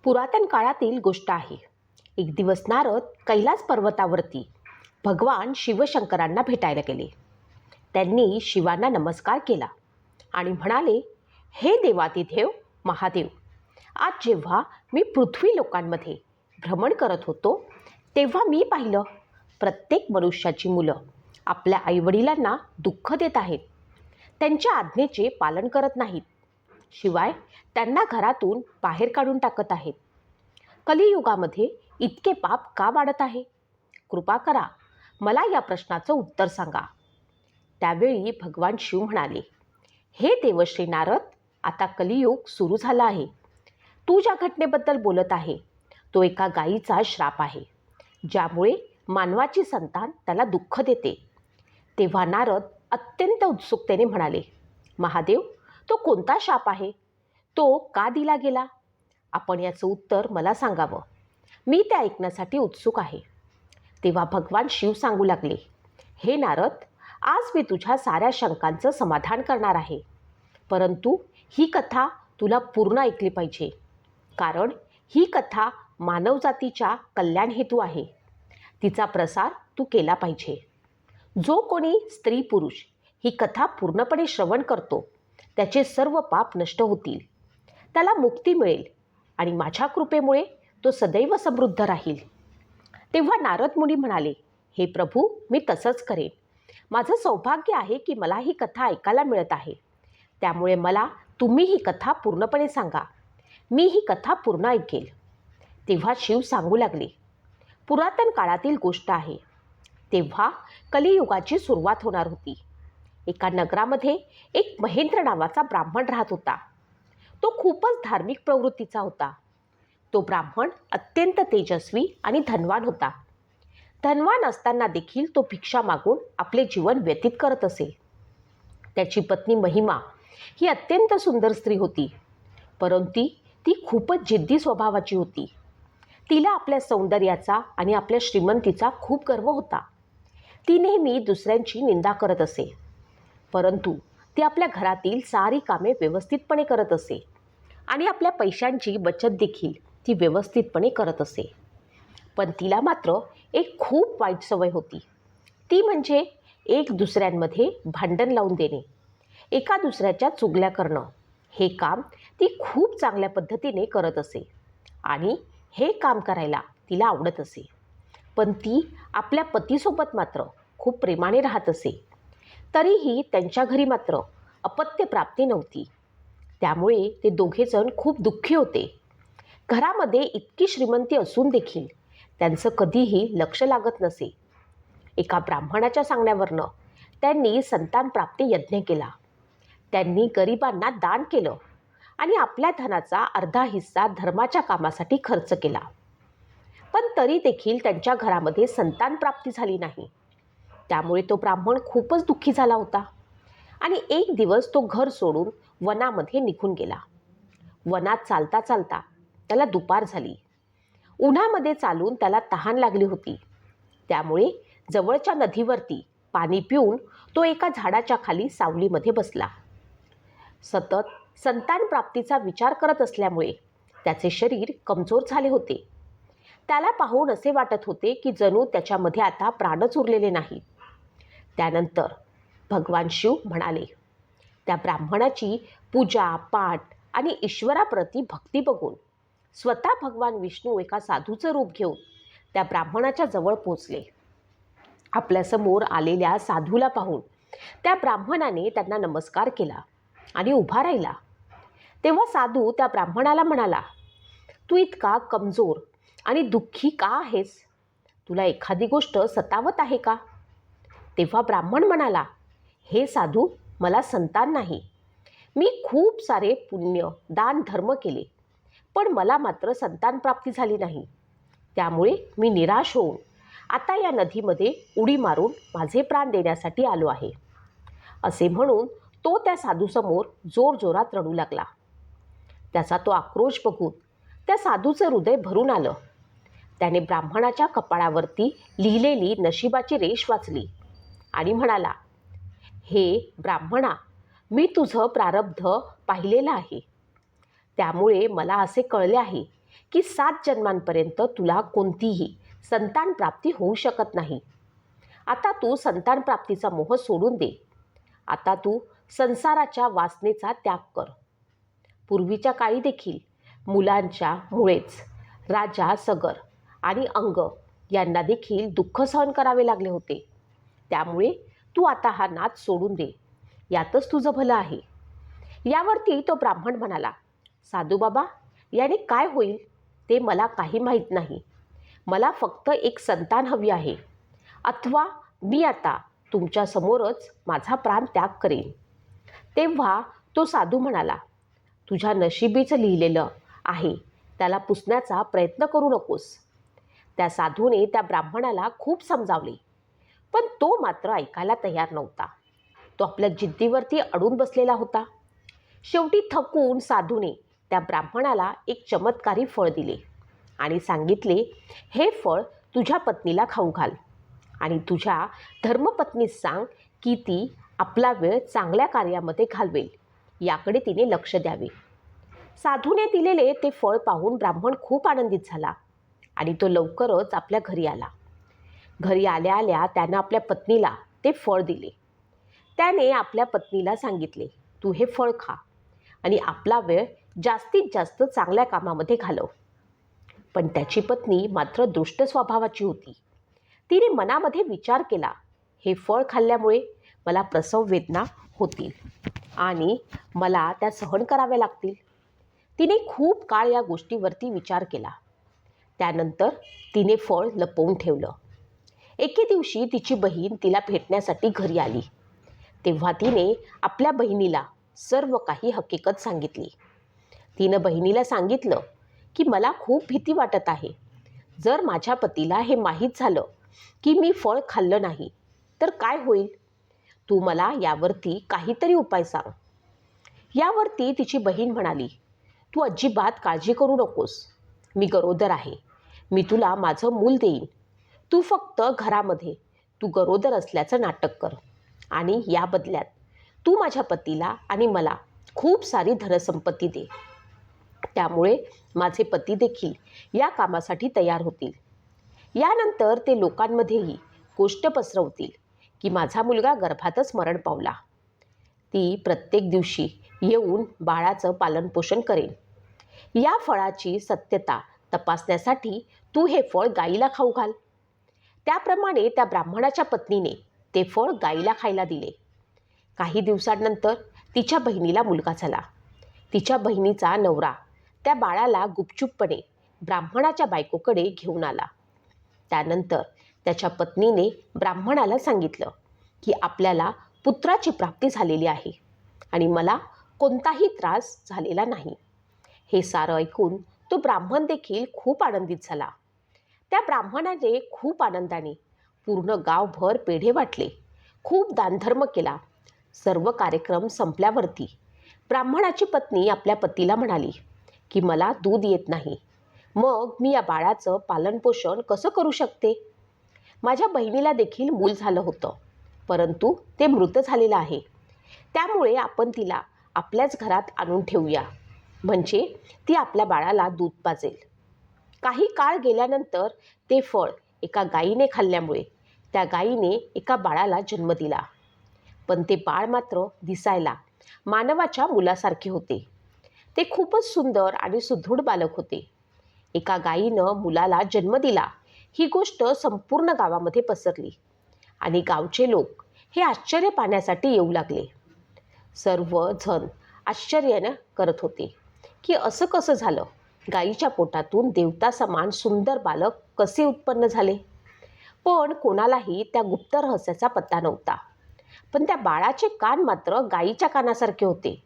पुरातन काळातील गोष्ट आहे. एक दिवस नारद कैलास पर्वतावरती भगवान शिवशंकरांना भेटायला गेले. त्यांनी शिवांना नमस्कार केला आणि म्हणाले, हे देवादिदेव महादेव, आज जेव्हा मी पृथ्वी लोकांमध्ये भ्रमण करत होतो तेव्हा मी पाहिलं, प्रत्येक मनुष्याची मुलं आपल्या आईवडिलांना दुःख देत आहेत. त्यांच्या आज्ञेचे पालन करत नाहीत. शिवाय त्यांना घरातून बाहेर काढून टाकत आहेत. कलियुगामध्ये इतके पाप का वाढत आहे? कृपा करा, मला या प्रश्नाचं उत्तर सांगा. त्यावेळी भगवान शिव म्हणाले, हे देवश्री नारद, आता कलियुग सुरू झाला आहे. तू ज्या घटनेबद्दल बोलत आहे तो एका गायीचा श्राप आहे, ज्यामुळे मानवाची संतान त्याला दुःख देते. तेव्हा नारद अत्यंत उत्सुकतेने म्हणाले, महादेव, तो कोणता शाप आहे? तो का दिला गेला? आपण याचं उत्तर मला सांगावं. मी ते ऐकण्यासाठी उत्सुक आहे. तेव्हा भगवान शिव सांगू लागले, हे नारद, आज मी तुझ्या साऱ्या शंकांचं समाधान करणार आहे. परंतु ही कथा तुला पूर्ण ऐकली पाहिजे, कारण ही कथा मानवजातीच्या कल्याण हेतू आहे. तिचा प्रसार तू केला पाहिजे. जो कोणी स्त्री पुरुष ही कथा पूर्णपणे श्रवण करतो त्याचे सर्व पाप नष्ट होतील, त्याला मुक्ती मिळेल आणि माझ्या कृपेमुळे तो सदैव समृद्ध राहील. तेव्हा नारद मुनी म्हणाले, हे प्रभू, मी तसंच करेन. माझं सौभाग्य आहे की मला ही कथा ऐकायला मिळत आहे. त्यामुळे मला तुम्ही ही कथा पूर्णपणे सांगा. मी ही कथा पूर्ण ऐकेल. तेव्हा शिव सांगू लागले, पुरातन काळातील गोष्ट आहे. तेव्हा कलियुगाची सुरुवात होणार होती. एका नगरामध्ये एक महेंद्र नावाचा ब्राह्मण राहत होता. तो खूपच धार्मिक प्रवृत्तीचा होता. तो ब्राह्मण अत्यंत तेजस्वी आणि धनवान होता. धनवान असताना देखील तो भिक्षा मागून आपले जीवन व्यतीत करत असे. त्याची पत्नी महिमा ही अत्यंत सुंदर स्त्री होती, परंतु ती खूपच जिद्दी स्वभावाची होती. तिला आपल्या सौंदर्याचा आणि आपल्या श्रीमंतीचा खूप गर्व होता. ती नेहमी दुसऱ्यांची निंदा करत असे, परंतु ती आपल्या घरातील सारी कामे व्यवस्थितपणे करत असे आणि आपल्या पैशांची बचत देखील ती व्यवस्थितपणे करत असे. पण तिला मात्र एक खूप वाईट सवय होती. ती म्हणजे एक दुसऱ्यांमध्ये भांडण लावून देणे, एका दुसऱ्याच्या चुगल्या करणं. हे काम ती खूप चांगल्या पद्धतीने करत असे आणि हे काम करायला तिला आवडत असे. पण ती आपल्या पतीसोबत मात्र खूप प्रेमाने राहत असे. तरीही त्यांच्या घरी मात्र अपत्य प्राप्ती नव्हती. त्यामुळे ते दोघेजण खूप दुःखी होते. घरामध्ये इतकी श्रीमंती असून देखील त्यांचं कधीही लक्ष लागत नसे. एका ब्राह्मणाच्या सांगण्यावरनं त्यांनी संतान प्राप्ती यज्ञ केला. त्यांनी गरिबांना दान केलं आणि आपल्या धनाचा अर्धा हिस्सा धर्माच्या कामासाठी खर्च केला. पण तरी देखील त्यांच्या घरामध्ये संतान प्राप्ती झाली नाही. त्यामुळे तो ब्राह्मण खूपच दुःखी झाला होता आणि एक दिवस तो घर सोडून वनामध्ये निघून गेला. वनात चालता चालता त्याला दुपार झाली. उन्हामध्ये चालून त्याला तहान लागली होती. त्यामुळे जवळच्या नदीवरती पाणी पिऊन तो एका झाडाच्या खाली सावलीमध्ये बसला. सतत संतान प्राप्तीचा विचार करत असल्यामुळे त्याचे शरीर कमजोर झाले होते. त्याला पाहून असे वाटत होते की जणू त्याच्यामध्ये आता प्राणच उरलेले नाही. त्यानंतर भगवान शिव म्हणाले, त्या ब्राह्मणाची पूजा पाठ आणि ईश्वराप्रती भक्ती बघून स्वतः भगवान विष्णू एका साधूचं रूप घेऊन त्या ब्राह्मणाच्या जवळ पोचले. आपल्यासमोर आलेल्या साधूला पाहून त्या ब्राह्मणाने त्यांना नमस्कार केला आणि उभा राहिला. तेव्हा साधू त्या ब्राह्मणाला म्हणाला, तू इतका कमजोर आणि दुःखी का आहेस? तुला एखादी गोष्ट सतावत आहे का? तेव्हा ब्राह्मण म्हणाला, हे साधू, मला संतान नाही. मी खूप सारे पुण्य दान धर्म केले, पण मला मात्र संतान प्राप्ती झाली नाही. त्यामुळे मी निराश होऊन आता या नदीमध्ये उडी मारून माझे प्राण देण्यासाठी आलो आहे. असे म्हणून तो त्या साधूसमोर जोरजोरात रडू लागला. त्याचा तो आक्रोश बघून त्या साधूचं हृदय भरून आलं. त्याने ब्राह्मणाच्या कपाळावरती लिहिलेली नशिबाची रेष वाचली आणि म्हणाला, हे ब्राह्मणा, मी तुझं प्रारब्ध पाहिलेलं आहे. त्यामुळे मला असे कळले आहे की 7 जन्मांपर्यंत तुला कोणतीही संतान प्राप्ती होऊ शकत नाही. आता तू संतान प्राप्तीचा मोह सोडून दे. आता तू संसाराच्या वासनेचा त्याग कर. पूर्वीच्या काळी देखील मुलांच्या मुळेच राजा सगर आणि अंग यांना देखील दुःख सहन करावे लागले होते. त्यामुळे तू आता हा नाद सोडून दे. यातच तुझं भलं आहे. यावरती तो ब्राह्मण म्हणाला, साधू बाबा, याने काय होईल ते मला काही माहीत नाही. मला फक्त एक संतान हवी आहे, अथवा मी आता तुमच्या समोरच माझा प्राण त्याग करेन. तेव्हा तो साधू म्हणाला, तुझ्या नशिबीच लिहिलेलं आहे त्याला पुसण्याचा प्रयत्न करू नकोस. त्या साधूने त्या ब्राह्मणाला खूप समजावले, पण तो मात्र ऐकायला तयार नव्हता. तो आपल्या जिद्दीवरती अडून बसलेला होता. शेवटी थकून साधूने त्या ब्राह्मणाला एक चमत्कारी फळ दिले आणि सांगितले, हे फळ तुझ्या पत्नीला खाऊ घाल आणि तुझ्या धर्मपत्नीस सांग की ती आपला वेळ चांगल्या कार्यामध्ये घालवेल, याकडे तिने लक्ष द्यावे. साधूने दिलेले ते फळ पाहून ब्राह्मण खूप आनंदित झाला आणि तो लवकरच आपल्या घरी आला. घरी आल्या आल्या त्यानं आपल्या पत्नीला ते फळ दिले. त्याने आपल्या पत्नीला सांगितले, तू हे फळ खा आणि आपला वेळ जास्तीत जास्त चांगल्या कामामध्ये घालव. पण त्याची पत्नी मात्र दुष्ट स्वभावाची होती. तिने मनामध्ये विचार केला, हे फळ खाल्ल्यामुळे मला प्रसव वेदना होतील आणि मला त्या सहन कराव्या लागतील. तिने खूप काळ या गोष्टीवरती विचार केला. त्यानंतर तिने फळ लपवून ठेवलं. एके दिवशी तिची बहीण तिला भेटण्यासाठी घरी आली. तेव्हा तिने आपल्या बहिणीला सर्व काही हकीकत सांगितली. तिनं बहिणीला सांगितलं की मला खूप भीती वाटत आहे. जर माझ्या पतीला हे माहीत झालं की मी फळ खाल्लं नाही तर काय होईल? तू मला यावरती काहीतरी उपाय सांग. यावरती तिची बहीण म्हणाली, तू अजिबात काळजी करू नकोस. मी गरोदर आहे. मी तुला माझं मूल देईन. तू फक्त घरामध्ये तू गरोदर असल्याचं नाटक कर आणि या बदल्यात तू माझ्या पतीला आणि मला खूप सारी धनसंपत्ती दे. त्यामुळे माझे पती देखील या कामासाठी तयार होतील. यानंतर ते लोकांमध्येही गोष्ट पसरवतील की माझा मुलगा गर्भातच मरण पावला. ती प्रत्येक दिवशी येऊन बाळाचं पालनपोषण करेन. या फळाची सत्यता तपासण्यासाठी तू हे फळ गाईला खाऊ घाल. त्याप्रमाणे त्या ब्राह्मणाच्या पत्नीने ते फळ गाईला खायला दिले. काही दिवसांनंतर तिच्या बहिणीला मुलगा झाला. तिच्या बहिणीचा नवरा त्या बाळाला गुपचूपपणे ब्राह्मणाच्या बायकोकडे घेऊन आला. त्यानंतर त्याच्या पत्नीने ब्राह्मणाला सांगितलं की आपल्याला पुत्राची प्राप्ती झालेली आहे आणि मला कोणताही त्रास झालेला नाही. हे सारं ऐकून तो ब्राह्मण देखील खूप आनंदित झाला. त्या ब्राह्मणाने खूप आनंदाने पूर्ण गावभर पेढे वाटले, खूप दानधर्म केला. सर्व कार्यक्रम संपल्यावरती ब्राह्मणाची पत्नी आपल्या पतीला म्हणाली की मला दूध येत नाही, मग मी या बाळाचं पालनपोषण कसं करू शकते? माझ्या बहिणीला देखील मूल झालं होतं, परंतु ते मृत झालेलं आहे. त्यामुळे आपण तिला आपल्याच घरात आणून ठेवूया, म्हणजे ती आपल्या बाळाला दूध पाजेल. काही काळ गेल्यानंतर ते फळ एका गायीने खाल्ल्यामुळे त्या गायीने एका बाळाला जन्म दिला. पण ते बाळ मात्र दिसायला मानवाच्या मुलासारखे होते. ते खूपच सुंदर आणि सुदृढ बालक होते. एका गायीनं मुलाला जन्म दिला ही गोष्ट संपूर्ण गावामध्ये पसरली आणि गावचे लोक हे आश्चर्य पाहण्यासाठी येऊ लागले. सर्वजण आश्चर्याने करत होते की असं कसं झालं? गायीच्या पोटातून देवता समान सुंदर बालक कसे उत्पन्न झाले? पण कोणालाही त्या गुप्त रहस्याचा पत्ता नव्हता. पण त्या बाळाचे कान मात्र गायीच्या कानासारखे होते,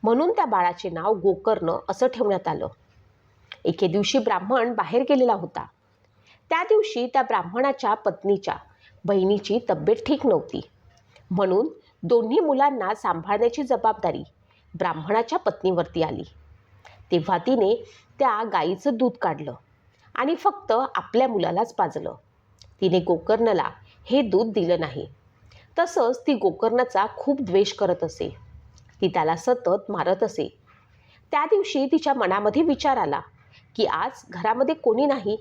म्हणून त्या बाळाचे नाव गोकर्ण असं ठेवण्यात आलं. एके दिवशी ब्राह्मण बाहेर गेलेला होता. त्या दिवशी त्या ब्राह्मणाच्या पत्नीच्या बहिणीची तब्येत ठीक नव्हती, म्हणून दोन्ही मुलांना सांभाळण्याची जबाबदारी ब्राह्मणाच्या पत्नीवरती आली. तेव्हा तिने त्या गाईचं दूध काढलं आणि फक्त आपल्या मुलालाच पाजलं. तिने गोकर्णला हे दूध दिलं नाही. तसंच ती गोकर्णाचा खूप द्वेष करत असे. ती त्याला सतत मारत असे. त्या दिवशी तिच्या मनामध्ये विचार आला की आज घरामध्ये कोणी नाही.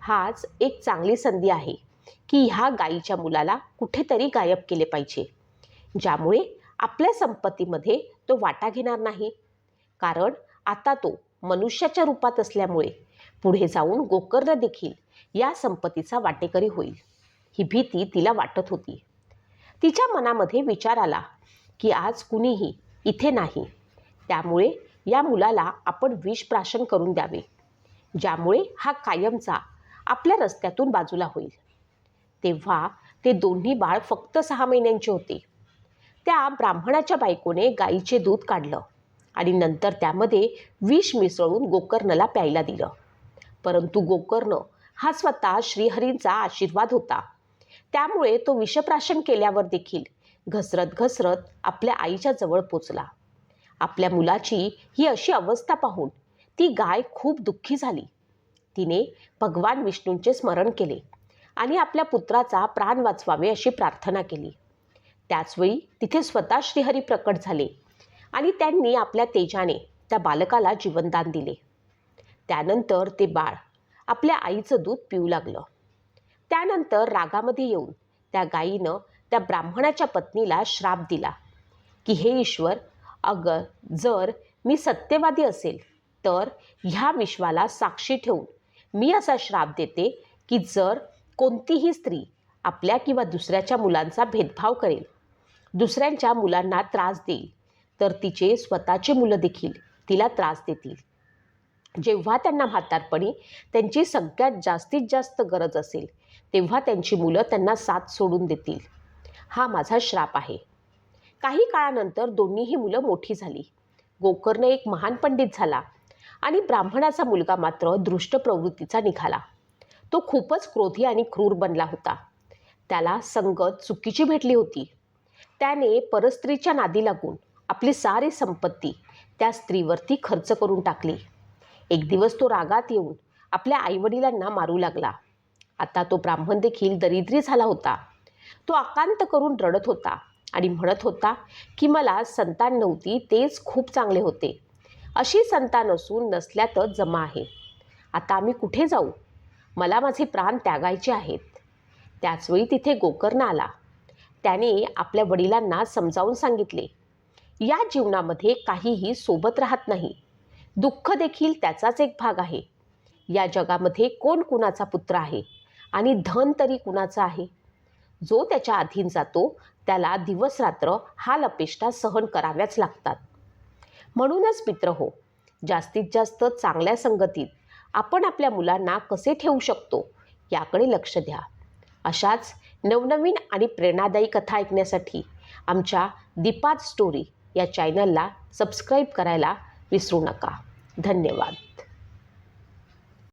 हाच एक चांगली संधी आहे की ह्या गायीच्या मुलाला कुठेतरी गायब केले पाहिजे, ज्यामुळे आपल्या संपत्तीमध्ये तो वाटा घेणार नाही. कारण आता तो मनुष्याच्या रूपात असल्यामुळे पुढे जाऊन गोकर्ण देखील या संपत्तीचा वाटेकरी होईल, ही भीती तिला वाटत होती. तिच्या मनामध्ये विचार आला की आज कुणीही इथे नाही, त्यामुळे या मुलाला आपण विषप्राशन करून द्यावे, ज्यामुळे हा कायमचा आपल्या रस्त्यातून बाजूला होईल. तेव्हा ते दोन्ही बाळ फक्त 6 महिन्यांचे होते. त्या ब्राह्मणाच्या बायकोने गाईचे दूध काढलं आणि नंतर त्यामध्ये विष मिसळून गोकर्णला प्यायला दिलं. परंतु गोकर्ण हा स्वतः श्रीहरींचा आशीर्वाद होता, त्यामुळे तो विषप्राशन केल्यावर देखील घसरत घसरत आपल्या आईच्या जवळ पोचला. आपल्या मुलाची ही अशी अवस्था पाहून ती गाय खूप दुःखी झाली. तिने भगवान विष्णूंचे स्मरण केले आणि आपल्या पुत्राचा प्राण वाचवावे अशी प्रार्थना केली. त्याचवेळी तिथे स्वतः श्रीहरी प्रकट झाले आणि त्यांनी आपल्या तेजाने त्या बालकाला जीवनदान दिले. त्यानंतर ते बाळ आपल्या आईचं दूध पिऊ लागलं. त्यानंतर रागामध्ये येऊन त्या गायीनं त्या ब्राह्मणाच्या पत्नीला श्राप दिला की हे ईश्वर, अगर जर मी सत्यवादी असेल तर ह्या विश्वाला साक्षी ठेवून मी असा श्राप देते की जर कोणतीही स्त्री आपल्या किंवा दुसऱ्याच्या मुलांचा भेदभाव करेल, दुसऱ्यांच्या मुलांना त्रास देईल, तर तिचे स्वतःचे मुलं देखील तिला त्रास देतील. जेव्हा त्यांना म्हातारपणी त्यांची सगळ्यात जास्तीत जास्त गरज असेल तेव्हा त्यांची मुलं त्यांना साथ सोडून देतील. हा माझा श्राप आहे. काही काळानंतर दोन्हीही मुलं मोठी झाली. गोकर्ण एक महान पंडित झाला आणि ब्राह्मणाचा मुलगा मात्र दृष्ट प्रवृत्तीचा निघाला. तो खूपच क्रोधी आणि क्रूर बनला होता. त्याला संगत चुकीची भेटली होती. त्याने परस्त्रीच्या नादी लागून आपली सारी संपत्ती त्या स्त्रीवरती खर्च करून टाकली. एक दिवस तो रागात येऊन आपल्या आईवडिलांना मारू लागला. आता तो ब्राह्मण देखील दरिद्री झाला होता. तो आकांत करून रडत होता आणि म्हणत होता की मला संतान नव्हती तेच खूप चांगले होते. अशी संतान असून नसल्यातच जमा आहे. आता आम्ही कुठे जाऊ? मला माझे प्राण त्यागायचे आहेत. त्याचवेळी तिथे गोकर्ण आला. त्याने आपल्या वडिलांना समजावून सांगितले, या जीवनामध्ये काहीही सोबत राहत नाही. दुःख देखील त्याचाच एक भाग आहे. या जगामध्ये कोण कुणाचा पुत्र आहे आणि धन तरी कुणाचं आहे? जो त्याच्या अधीन जातो त्याला दिवस रात्र हाल अपेष्टा सहन कराव्याच लागतात. म्हणूनच मित्र हो, जास्तीत जास्त चांगल्या संगतीत आपण आपल्या मुलांना कसे ठेवू शकतो याकडे लक्ष द्या. अशाच नवनवीन आणि प्रेरणादायी कथा ऐकण्यासाठी आमच्या दीपात स्टोरी या चॅनलला सबस्क्राईब करायला विसरू नका. धन्यवाद.